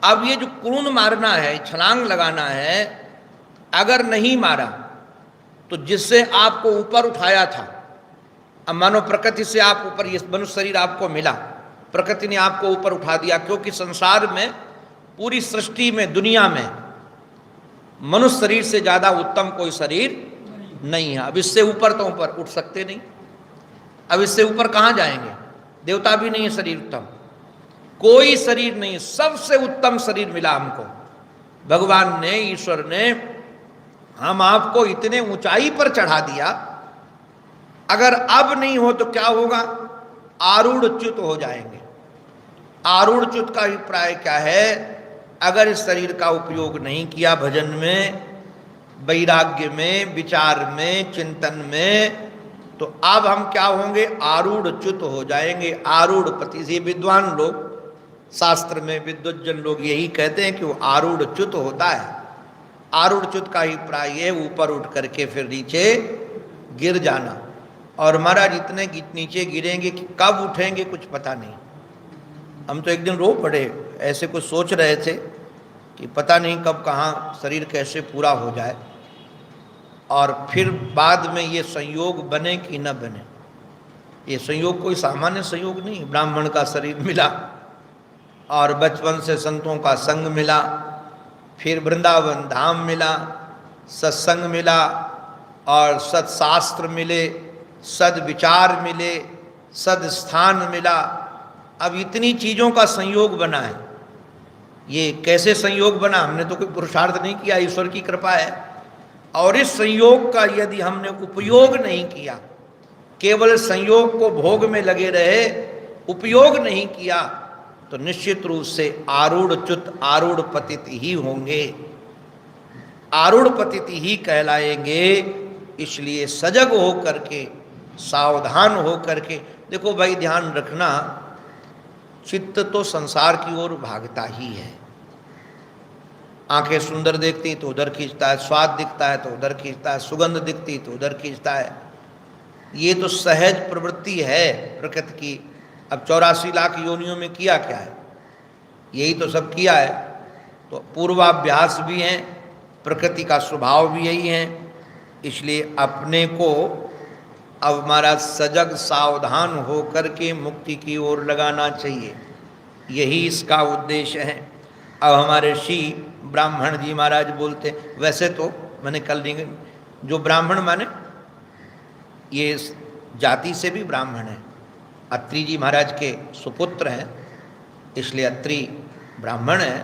अब ये जो कूद मारना है, छलांग लगाना है, अगर नहीं मारा तो जिससे आपको ऊपर उठाया था, अब मानो प्रकृति से आप ऊपर, ये मनुष्य शरीर आपको मिला, प्रकृति ने आपको ऊपर उठा दिया, क्योंकि संसार में, पूरी सृष्टि में, दुनिया में मनुष्य शरीर से ज्यादा उत्तम कोई शरीर नहीं है। अब इससे ऊपर तो ऊपर उठ सकते नहीं, अब इससे ऊपर कहां जाएंगे, देवता भी नहीं है शरीर उत्तम, कोई शरीर नहीं, सबसे उत्तम शरीर मिला हमको भगवान ने, ईश्वर ने। हम आपको इतने ऊंचाई पर चढ़ा दिया, अगर अब नहीं हो तो क्या होगा, आरूढ़च्युत हो जाएंगे। आरूढ़च्युत का अभिप्राय क्या है, अगर इस शरीर का उपयोग नहीं किया भजन में, वैराग्य में, विचार में, चिंतन में, तो अब हम क्या होंगे, आरूढ़च्युत हो जाएंगे। आरूढ़पति से विद्वान लोग, शास्त्र में विद्वज्जन लोग यही कहते हैं कि वो आरूढ़च्युत होता है। आरूढ़च्युत का अभिप्राय है ऊपर उठ करके फिर नीचे गिर जाना। और महाराज इतने नीचे गिरेंगे कि कब उठेंगे कुछ पता नहीं। हम तो एक दिन रो पड़े, ऐसे कुछ सोच रहे थे कि पता नहीं कब कहाँ शरीर कैसे पूरा हो जाए, और फिर बाद में ये संयोग बने कि न बने। ये संयोग कोई सामान्य संयोग नहीं, ब्राह्मण का शरीर मिला और बचपन से संतों का संग मिला, फिर वृंदावन धाम मिला, सत्संग मिला और सत्शास्त्र मिले, सद विचार मिले, सद स्थान मिला। अब इतनी चीज़ों का संयोग बना है। ये कैसे संयोग बना, हमने तो कोई पुरुषार्थ नहीं किया, ईश्वर की कृपा है। और इस संयोग का यदि हमने उपयोग नहीं किया, केवल संयोग को भोग में लगे रहे, उपयोग नहीं किया, तो निश्चित रूप से आरूढ़च्युत, आरूढ़ पतित ही होंगे, आरूढ़ पतित ही कहलाएंगे। इसलिए सजग हो करके, सावधान हो करके, देखो भाई ध्यान रखना, चित्त तो संसार की ओर भागता ही है। आंखें सुंदर देखती तो उधर खींचता है, स्वाद दिखता है तो उधर खींचता है, सुगंध दिखती तो उधर खींचता है। ये तो सहज प्रवृत्ति है प्रकृति की। अब 84 लाख योनियों में किया क्या है, यही तो सब किया है। तो पूर्वाभ्यास भी हैं, प्रकृति का स्वभाव भी यही है। इसलिए अपने को अब हमारा सजग सावधान हो करके मुक्ति की ओर लगाना चाहिए, यही इसका उद्देश्य है। अब हमारे ऋषि ब्राह्मण जी महाराज बोलते, वैसे तो मैंने कल नहीं, जो ब्राह्मण माने ये जाति से भी ब्राह्मण है, अत्रि जी महाराज के सुपुत्र हैं, इसलिए अत्रि ब्राह्मण है।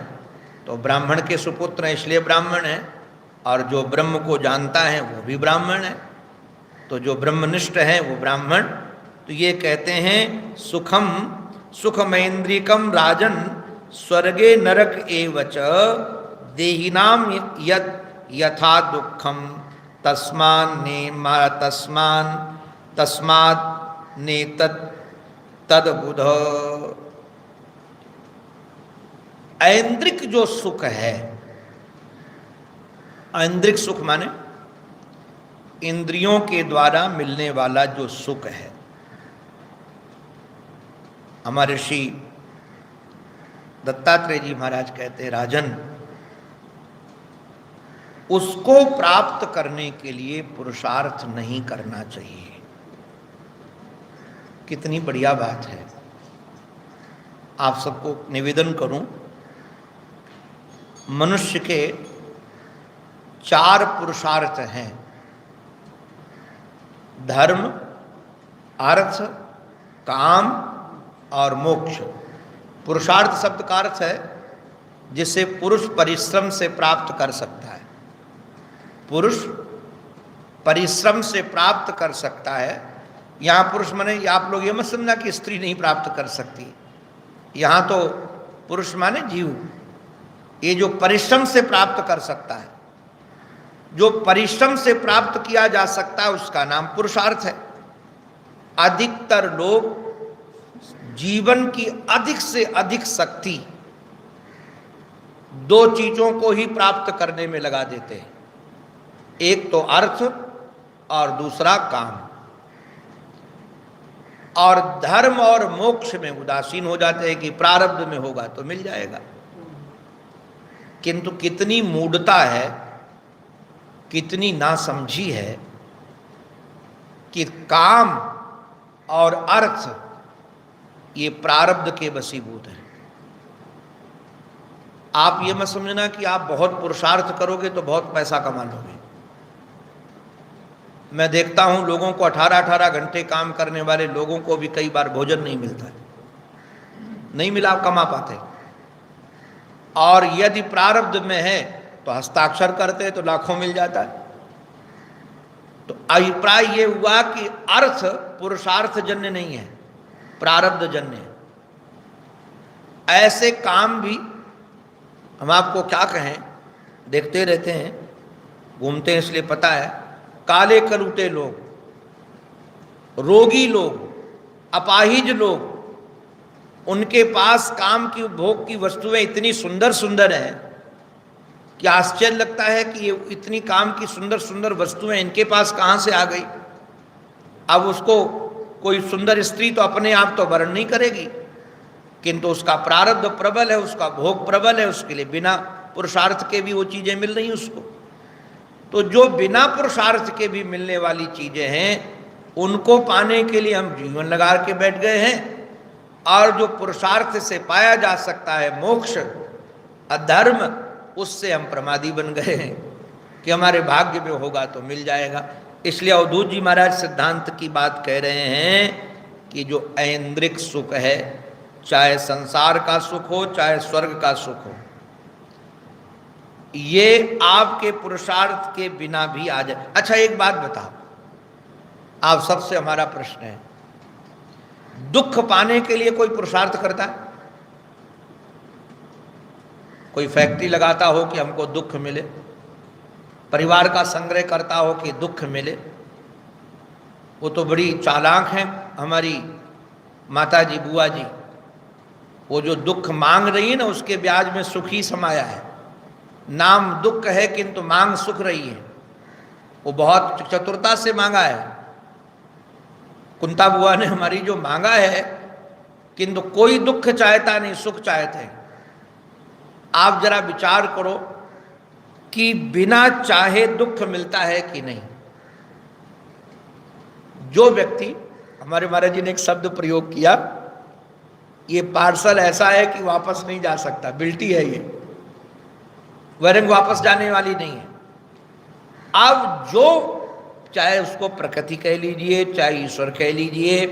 तो ब्राह्मण के सुपुत्र हैं इसलिए ब्राह्मण है, और जो ब्रह्म को जानता है वो भी ब्राह्मण है। तो जो ब्रह्मनिष्ठ है वो ब्राह्मण। तो ये कहते हैं सुखम सुखमेन्द्रिकम राजन स्वर्गे नरक एवच देहिनाम यथा दुखम तस्मात् ने तद्बुध। ऐन्द्रिक जो सुख है, ऐन्द्रिक सुख माने इंद्रियों के द्वारा मिलने वाला जो सुख है, हमारे ऋषि दत्तात्रेय जी महाराज कहते हैं राजन, उसको प्राप्त करने के लिए पुरुषार्थ नहीं करना चाहिए। कितनी बढ़िया बात है। आप सबको निवेदन करूं, मनुष्य के 4 पुरुषार्थ हैं, धर्म, अर्थ, काम और मोक्ष। पुरुषार्थ शब्द का अर्थ है जिसे पुरुष परिश्रम से प्राप्त कर सकता है। पुरुष परिश्रम से प्राप्त कर सकता है। यहाँ पुरुष माने, आप लोग ये मत समझना कि स्त्री नहीं प्राप्त कर सकती, यहाँ तो पुरुष माने जीव, ये जो परिश्रम से प्राप्त कर सकता है। जो परिश्रम से प्राप्त किया जा सकता है उसका नाम पुरुषार्थ है। अधिकतर लोग जीवन की अधिक से अधिक शक्ति दो चीजों को ही प्राप्त करने में लगा देते हैं, एक तो अर्थ और दूसरा काम, और धर्म और मोक्ष में उदासीन हो जाते हैं कि प्रारब्ध में होगा तो मिल जाएगा। किंतु कितनी मूढ़ता है, कितनी नासमझी है कि काम और अर्थ ये प्रारब्ध के वशीभूत हैं। आप ये मत समझना कि आप बहुत पुरुषार्थ करोगे तो बहुत पैसा कमा लोगे। मैं देखता हूं लोगों को 18-18 घंटे काम करने वाले लोगों को भी कई बार भोजन नहीं मिलता है, नहीं मिला कमा पाते। और यदि प्रारब्ध में है तो हस्ताक्षर करते तो लाखों मिल जाता है। तो अभिप्राय ये हुआ कि अर्थ पुरुषार्थ जन्य नहीं है, प्रारब्ध जन्य है। ऐसे काम भी हम आपको क्या कहें, देखते रहते हैं, घूमते हैं, इसलिए पता है। काले कलूटे लोग, रोगी लोग, अपाहिज लोग, उनके पास काम की भोग की वस्तुएं इतनी सुंदर सुंदर हैं कि आश्चर्य लगता है कि ये इतनी काम की सुंदर सुंदर वस्तुएं इनके पास कहाँ से आ गई। अब उसको कोई सुंदर स्त्री तो अपने आप तो वर्ण नहीं करेगी, किंतु उसका प्रारब्ध प्रबल है, उसका भोग प्रबल है, उसके लिए बिना पुरुषार्थ के भी वो चीजें मिल रही उसको। तो जो बिना पुरुषार्थ के भी मिलने वाली चीजें हैं उनको पाने के लिए हम जीवन लगा के बैठ गए हैं, और जो पुरुषार्थ से पाया जा सकता है मोक्ष, अधर्म, उससे हम प्रमादी बन गए हैं कि हमारे भाग्य में होगा तो मिल जाएगा। इसलिए अवधूत जी महाराज सिद्धांत की बात कह रहे हैं कि जो ऐन्द्रिक सुख है, चाहे संसार का सुख हो चाहे स्वर्ग का सुख हो, ये आपके पुरुषार्थ के बिना भी आ जाए। अच्छा एक बात बताओ, आप सबसे हमारा प्रश्न है, दुख पाने के लिए कोई पुरुषार्थ करता है? कोई फैक्ट्री लगाता हो कि हमको दुख मिले, परिवार का संग्रह करता हो कि दुख मिले? वो तो बड़ी चालाक हैं हमारी माता जी, बुआ जी। वो जो दुख मांग रही है ना, उसके ब्याज में सुख ही समाया है। नाम दुख है किंतु मांग सुख रही है। वो बहुत चतुरता से मांगा है कुंता बुआ ने हमारी, जो मांगा है, किंतु कोई दुख चाहता नहीं, सुख चाहते हैं। आप जरा विचार करो कि बिना चाहे दुख मिलता है कि नहीं। जो व्यक्ति, हमारे महाराज जी ने एक शब्द प्रयोग किया, ये पार्सल ऐसा है कि वापस नहीं जा सकता, बिल्टी है ये, वरंग वापस जाने वाली नहीं है। अब जो, चाहे उसको प्रकृति कह लीजिए चाहे ईश्वर कह लीजिए,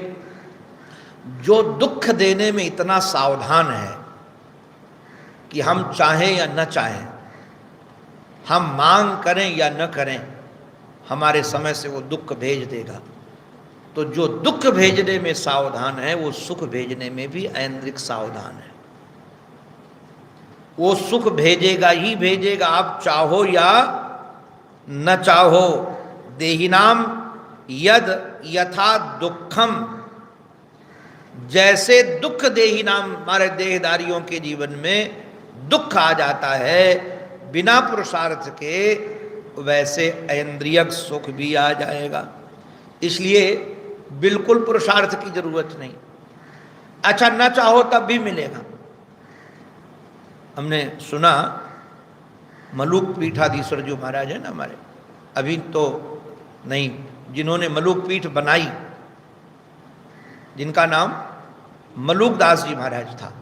जो दुख देने में इतना सावधान है कि हम चाहें या न चाहें, हम मांग करें या न करें, हमारे समय से वो दुख भेज देगा। तो जो दुख भेजने में सावधान है वो सुख भेजने में भी ऐन्द्रिक सावधान है। वो सुख भेजेगा ही भेजेगा, आप चाहो या न चाहो। देहिनाम यद यथा दुखम, जैसे दुख देहिनाम, हमारे देहदारियों के जीवन में दुख आ जाता है बिना पुरुषार्थ के, वैसे ऐन्द्रियक सुख भी आ जाएगा। इसलिए बिल्कुल पुरुषार्थ की जरूरत नहीं। अच्छा, न चाहो तब भी मिलेगा। हमने सुना मलूक पीठाधीश्वर जो महाराज है ना हमारे, अभी तो नहीं, जिन्होंने मलूक पीठ बनाई, जिनका नाम मलूक दास जी महाराज था।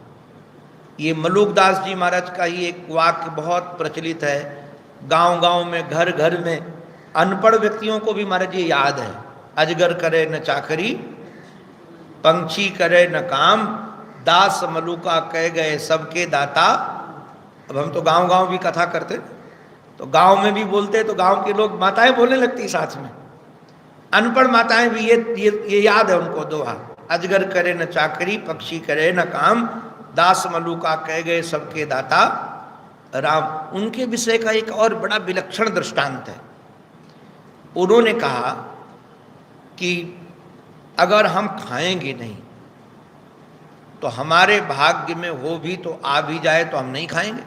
ये मलूक दास जी महाराज का ही एक वाक्य बहुत प्रचलित है, गांव गांव में, घर घर में, अनपढ़ व्यक्तियों को भी महाराज ये याद है। अजगर करे न चाकरी, पंछी करे न काम, दास मलूका कह गए सबके दाता। अब हम तो गांव गांव भी कथा करते, तो गांव में भी बोलते, तो गांव के लोग, माताएं बोलने लगती साथ में, अनपढ़ माताएं भी ये याद है उनको दोहा, अजगर करे न चाकरी, पक्षी करे न काम, दास मलूका कह गए सबके दाता। राम, उनके विषय का एक और बड़ा विलक्षण दृष्टांत है। उन्होंने कहा कि अगर हम खाएंगे नहीं तो हमारे भाग्य में हो भी तो आ भी जाए तो हम नहीं खाएंगे।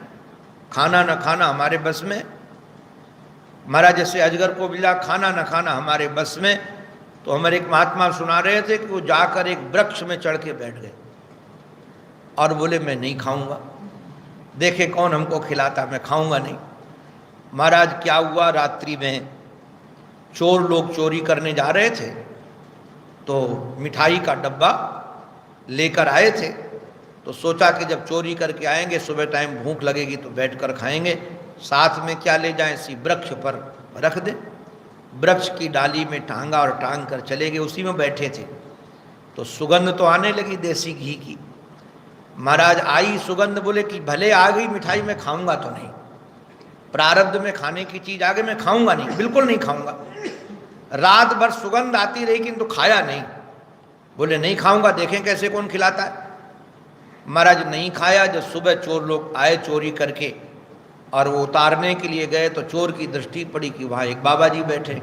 खाना न खाना हमारे बस में। महाराज जैसे अजगर को मिला खाना न खाना हमारे बस में, तो हमारे एक महात्मा सुना रहे थे कि वो जाकर एक वृक्ष में चढ़ के बैठ गए और बोले मैं नहीं खाऊंगा, देखे कौन हमको खिलाता, मैं खाऊंगा नहीं। महाराज क्या हुआ, रात्रि में चोर लोग चोरी करने जा रहे थे, तो मिठाई का डब्बा लेकर आए थे, तो सोचा कि जब चोरी करके आएंगे सुबह टाइम भूख लगेगी तो बैठकर खाएंगे, साथ में क्या ले जाएं, इसी वृक्ष पर रख दें। वृक्ष की डाली में टांगा और टांग कर चले गए, उसी में बैठे थे। तो सुगंध तो आने लगी देसी घी की। महाराज आई सुगंध, बोले कि भले आ गई मिठाई, मैं खाऊंगा तो नहीं, प्रारब्ध में खाने की चीज आ गई, मैं खाऊंगा नहीं, बिल्कुल नहीं खाऊंगा। रात भर सुगंध आती रही किंतु खाया नहीं। बोले नहीं खाऊंगा, देखें कैसे कौन खिलाता है। महाराज नहीं खाया। जब सुबह चोर लोग आए चोरी करके और वो उतारने के लिए गए तो चोर की दृष्टि पड़ी कि वहाँ एक बाबा जी बैठे।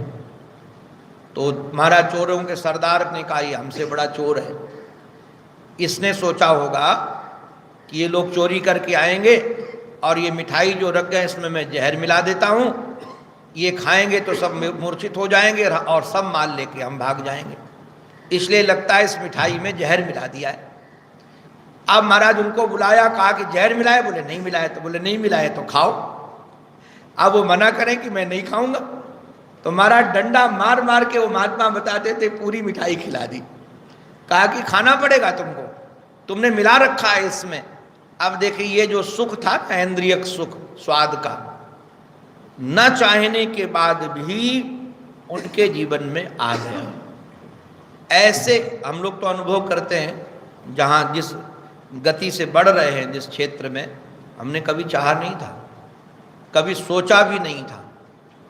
तो महाराज चोरों के सरदार ने कहा ये हमसे बड़ा चोर है, इसने सोचा होगा कि ये लोग चोरी करके आएंगे और ये मिठाई जो रख गए इसमें मैं जहर मिला देता हूँ, ये खाएंगे तो सब मूर्छित हो जाएंगे और सब माल लेके हम भाग जाएंगे, इसलिए लगता है इस मिठाई में जहर मिला दिया है। अब महाराज उनको बुलाया, कहा कि जहर मिलाए, बोले नहीं मिलाए, तो बोले नहीं मिलाए तो खाओ। अब वो मना करें कि मैं नहीं खाऊंगा, तो महाराज डंडा मार मार के वो महात्मा बताते थे पूरी मिठाई खिला दी। कहा कि खाना पड़ेगा तुमको, तुमने मिला रखा है इसमें। अब देखिए ये जो सुख था ना, इंद्रियक सुख स्वाद का, न चाहने के बाद भी उनके जीवन में आ गया। ऐसे हम लोग तो अनुभव करते हैं, जहाँ जिस गति से बढ़ रहे हैं जिस क्षेत्र में, हमने कभी चाहा नहीं था, कभी सोचा भी नहीं था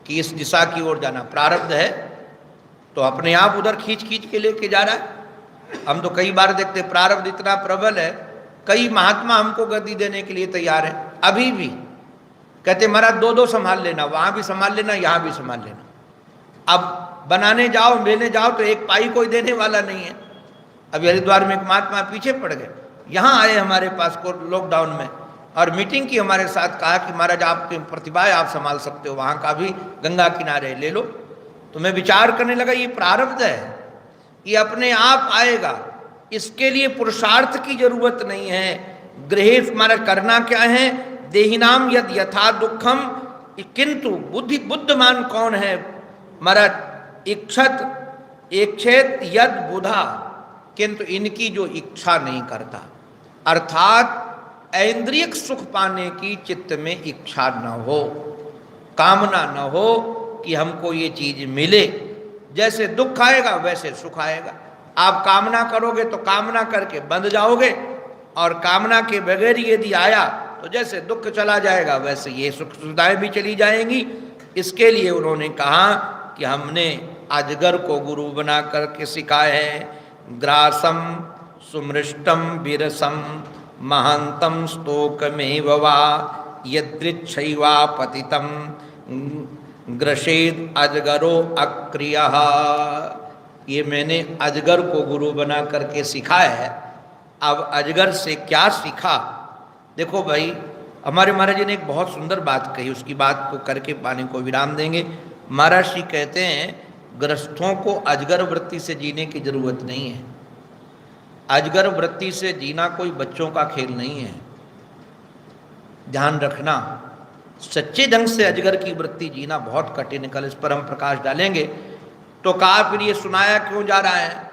कि इस दिशा की ओर जाना। प्रारब्ध है तो अपने आप उधर खींच खींच के लेके जा रहा है। हम तो कई बार देखते प्रारब्ध इतना प्रबल है, कई महात्मा हमको गति देने के लिए तैयार है, अभी भी कहते महाराज दो दो संभाल लेना, वहां भी संभाल लेना, यहाँ भी संभाल लेना। अब बनाने जाओ लेने जाओ तो एक पाई कोई देने वाला नहीं है। अभी हरिद्वार में एक महात्मा पीछे पड़ गए, यहाँ आए हमारे पास को लॉकडाउन में और मीटिंग की हमारे साथ, कहा कि महाराज आपकी प्रतिभा है, आप संभाल सकते हो, वहाँ का भी गंगा किनारे ले लो। तो मैं विचार करने लगा ये प्रारब्ध है, ये अपने आप आएगा, इसके लिए पुरुषार्थ की जरूरत नहीं है। गृह हमारा करना क्या है, देहिनाम यद यथा दुखम, किंतु बुद्धिमान कौन है महाराज, इच्छेत यद बुधा, किंतु इनकी जो इच्छा नहीं करता, अर्थात ऐन्द्रियक सुख पाने की चित्त में इच्छा न हो, कामना न हो कि हमको ये चीज मिले। जैसे दुख आएगा वैसे सुख आएगा। आप कामना करोगे तो कामना करके बंध जाओगे, और कामना के बगैर यदि आया तो जैसे दुख चला जाएगा वैसे ये सुख सुविधाएं भी चली जाएंगी। इसके लिए उन्होंने कहा कि हमने अजगर को गुरु बना करके सिखाया है, ग्रासम सुमृष्टम विरसम महांतम स्तोकमेव वा यदृच्छैवा पतितम ग्रसेद अजगरो अक्रियः। ये मैंने अजगर को गुरु बना करके सिखाया है। अब अजगर से क्या सीखा, देखो भाई हमारे महाराज जी ने एक बहुत सुंदर बात कही, उसकी बात को करके पानी को विराम देंगे। महाराज जी कहते हैं गृहस्थों को अजगर वृत्ति से जीने की जरूरत नहीं है। अजगर वृत्ति से जीना कोई बच्चों का खेल नहीं है, ध्यान रखना। सच्चे ढंग से अजगर की वृत्ति जीना बहुत कठिन है, कल इस पर हम प्रकाश डालेंगे। तो कहा फिर ये सुनाया क्यों जा रहा है,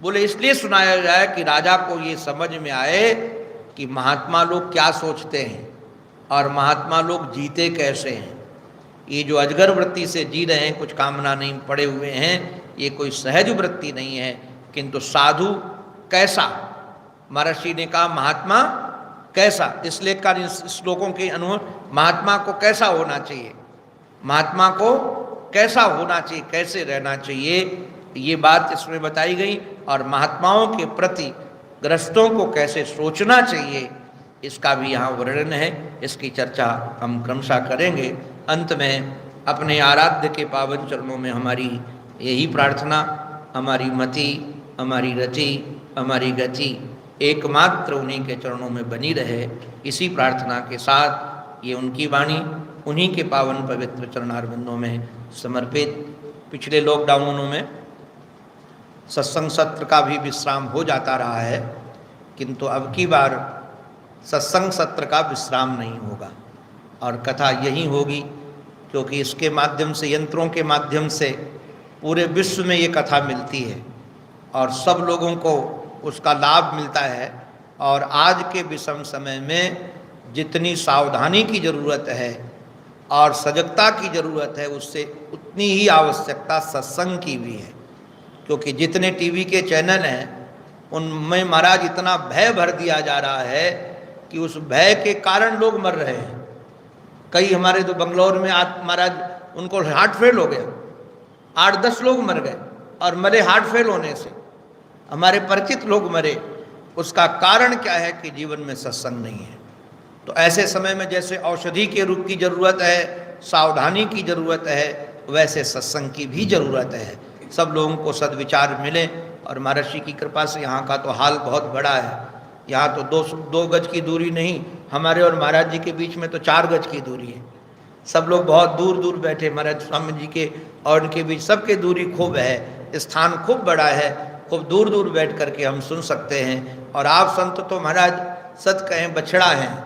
बोले इसलिए सुनाया जाए कि राजा को ये समझ में आए कि महात्मा लोग क्या सोचते हैं और महात्मा लोग जीते कैसे हैं। ये जो अजगर वृत्ति से जी रहे हैं, कुछ कामना नहीं पड़े हुए हैं, ये कोई सहज वृत्ति नहीं है। किंतु साधु कैसा, महर्षि ने कहा महात्मा कैसा, इसलिए का श्लोकों के अनुसार महात्मा को कैसा होना चाहिए, महात्मा को कैसा होना चाहिए, कैसे रहना चाहिए, ये बात इसमें बताई गई। और महात्माओं के प्रति गृहस्थों को कैसे सोचना चाहिए, इसका भी यहाँ वर्णन है, इसकी चर्चा हम क्रमशः करेंगे। अंत में अपने आराध्य के पावन चरणों में हमारी यही प्रार्थना, हमारी मति, हमारी रति, हमारी गति एकमात्र उन्हीं के चरणों में बनी रहे। इसी प्रार्थना के साथ ये उनकी वाणी उन्हीं के पावन पवित्र चरणारविंदों में समर्पित। पिछले लॉकडाउनों में सत्संग सत्र का भी विश्राम हो जाता रहा है, किंतु अब की बार सत्संग सत्र का विश्राम नहीं होगा और कथा यही होगी, क्योंकि इसके माध्यम से, यंत्रों के माध्यम से पूरे विश्व में ये कथा मिलती है और सब लोगों को उसका लाभ मिलता है। और आज के विषम समय में जितनी सावधानी की ज़रूरत है और सजगता की ज़रूरत है, उससे उतनी ही आवश्यकता सत्संग की भी है। क्योंकि जितने टीवी के चैनल हैं उनमें महाराज इतना भय भर दिया जा रहा है कि उस भय के कारण लोग मर रहे हैं। कई हमारे तो बंगलौर में महाराज उनको हार्ट फेल हो गया, 8-10 लोग मर गए और मरे हार्ट फेल होने से, हमारे परिचित लोग मरे। उसका कारण क्या है कि जीवन में सत्संग नहीं है। तो ऐसे समय में जैसे औषधि के रूप की ज़रूरत है, सावधानी की ज़रूरत है, वैसे सत्संग की भी ज़रूरत है। सब लोगों को सद्विचार मिले और महर्षि की कृपा से यहाँ का तो हाल बहुत बड़ा है। यहाँ तो 2 गज की दूरी नहीं, हमारे और महाराज जी के बीच में तो 4 गज की दूरी है। सब लोग बहुत दूर दूर बैठे, महाराज स्वामी जी के और उनके बीच सबके दूरी खूब है, स्थान खूब बड़ा है, खूब दूर दूर बैठ करके हम सुन सकते हैं। और आप संत तो महाराज सत कहें बछड़ा हैं,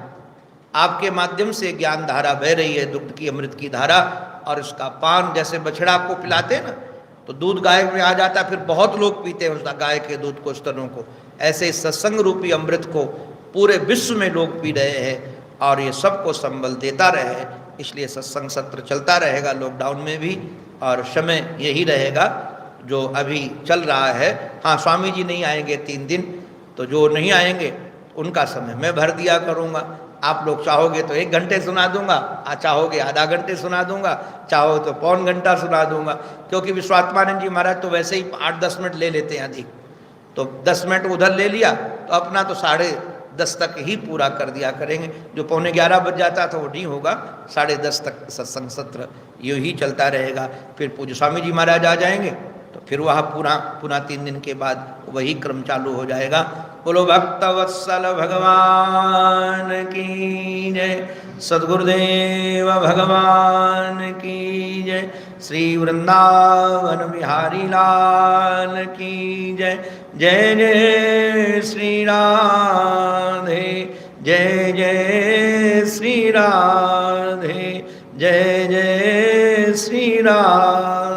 आपके माध्यम से ज्ञान धारा बह रही है, दुग्ध की अमृत की धारा। और इसका पान जैसे बछड़ा को पिलाते हैं ना, तो दूध गाय में आ जाता, फिर बहुत लोग पीते हैं उस गाय के दूध को, स्तनों को। ऐसे सत्संग रूपी अमृत को पूरे विश्व में लोग पी रहे हैं और ये सबको संबल देता रहे। इसलिए सत्संग सत्र चलता रहेगा लॉकडाउन में भी, और समय यही रहेगा जो अभी चल रहा है। हाँ, स्वामी जी नहीं आएंगे 3 दिन, तो जो नहीं आएंगे उनका समय मैं भर दिया करूँगा। आप लोग चाहोगे तो 1 घंटे सुना दूंगा, चाहोगे आधा घंटे सुना दूंगा, चाहो तो पौन घंटा सुना दूंगा। क्योंकि विश्वात्मानंद जी महाराज तो वैसे ही 8-10 मिनट ले लेते हैं अधिक, तो 10 मिनट उधर ले लिया तो अपना तो 10:30 तक ही पूरा कर दिया करेंगे। जो 11:15 बज जाता था वो नहीं होगा, 10:30 तक सत्संग सत्र यूँ ही चलता रहेगा। फिर पूज्य स्वामी जी महाराज आ जाएंगे तो फिर वह पुनः 3 दिन के बाद वही क्रम चालू हो जाएगा। बोलो भक्तवत्सल भगवान की जय, सद्गुरुदेव भगवान की जय, श्री वृंदावन बिहारी लाल की जय। जय जय श्री राधे, जय जय श्री राधे, जय जय श्री राधे।